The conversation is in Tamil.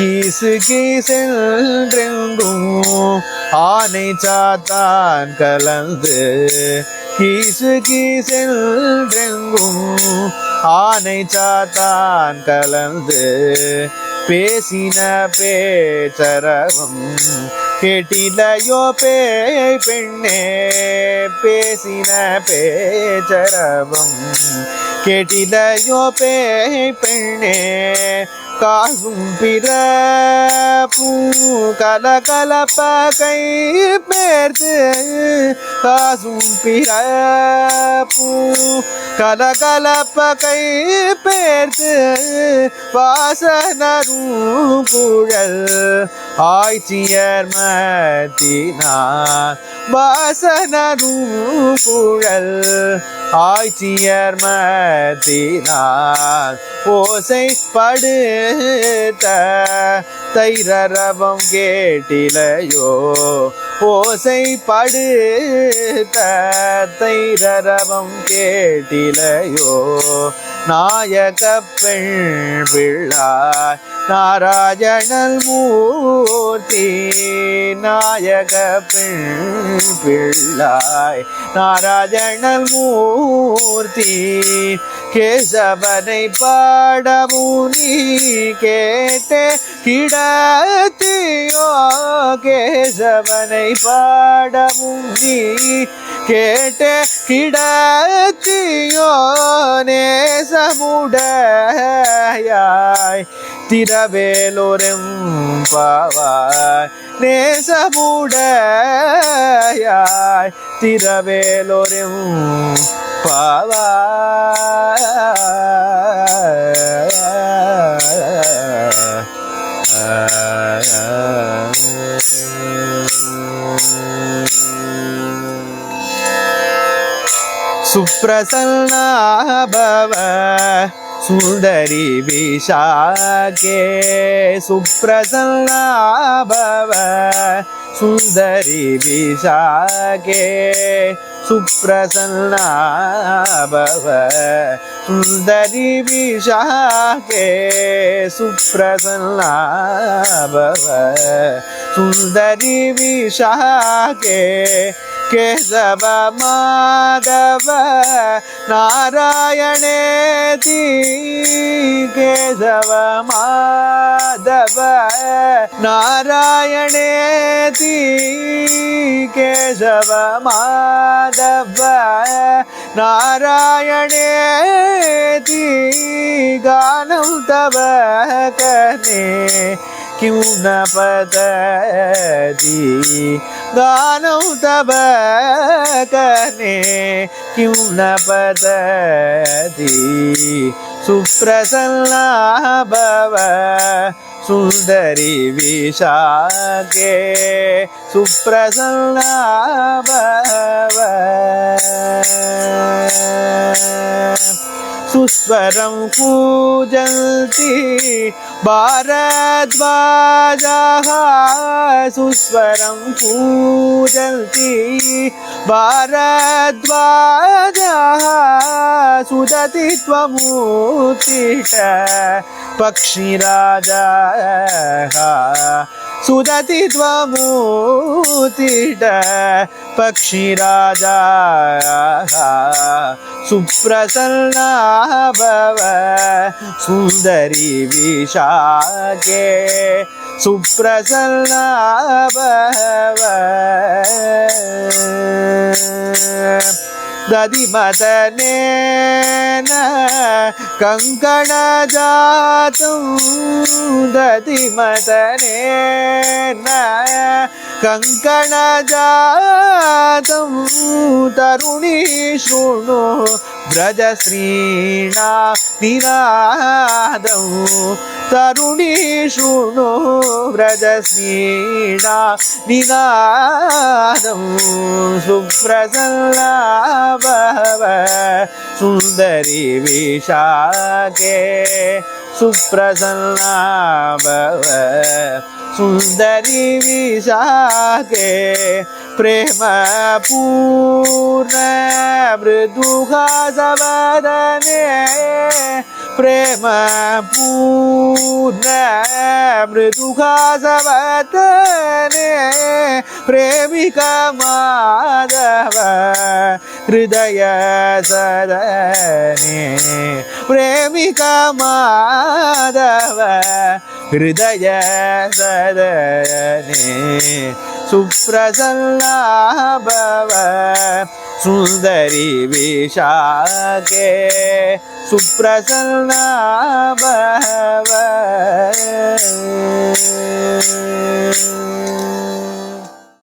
கீசு கீசென்றெங்கும் ஆனை சாத்தான் கலந்து கீசு கீசென்றெங்கும் ஆனை சாத்தான் கலந்து பேசின பேச்சரவம் கேட்டிலையோ பேய் பெண்ணே பேசின பேச்சரவம் கேட்டிலையோ பேய் பெண்ணே காசும் பிறப்பும் கலகலப்ப கை பேர்த்து காசும் பிறப்பும் கலகலப்ப கை பேர்த்து வாசனரும் குழல் ஆய்ச்சியர் மத்தினார் வாசனரும் குழல் ஆய்ச்சியர் மத்தினார் ஓசை படுத்த தைரரவம் கேட்டிலையோ ஓசை படுத்த தைரரவம் கேட்டிலையோ நாயக பெண் பிள்ளாய் நாராயணல் மூர்த்தி நாயக பெண் பிள்ளாய் நாராயணல் மூர்த்தி கேசவனை பாடவும் நீ கேட்டே கிடத்தியோ கேசவனை பாடவும் நீ கேட்டே கிடத்தியோ நேசமுடையாய் திரவேலோரெம்பாவாய் நேசமுடையாய் திரவேலோரெம்பாவாய் சுப்ரசன்னா பவ சுந்தரி விஷாகே சுப்ரசன்னா பவ சுந்தரி விஷாகே சுப்ரசன்னா பவ சுந்தரி விஷாகே சுப்ரசன்னா பவ சுந்தரி விஷாகே கேசவ மாதவ நாராயணேதி கேசவ மாதவ நாராயணேதி கேசவ மாதவ நாராயணேதி கானம் தவ கனே क्यों न पतती गानों तब कने क्यों न पतती सुप्रसन्ना भव सुंदरी विशाखे सुप्रसन्ना भव सुस्वरं पूजन्ति भारद्वाजाः सुस्वरं पूजन्ति भारद्वाजाः सुदति त्वमुत्तिष्ठ पक्षिराजाः सुदति त्वमुत्तिष्ठ पक्षिराजाः सुप्रसन्ना भव सुंदरी विशाखे सुप्रसन्ना भव दधिमदनेन कंकणजातं दधिमदनेन कंकणजातं तरुणी शृणु व्रजश्रीणा निनादं तरुणी शृणु व्रजश्रीणा निनादं सुप्रसन्ना भव सुंदरी विशाखे सुप्रसन्ना भव सुंदरी विशाखे प्रेम पूर्ण मृदुहासवदने प्रेम पूर्ण मृदुहासवदने प्रेमिका माधव हृदय सदने प्रेमिका माधव हृदय सदने सुप्रसन्ना भव सुंदरी विशाखे सुप्रसन्ना भव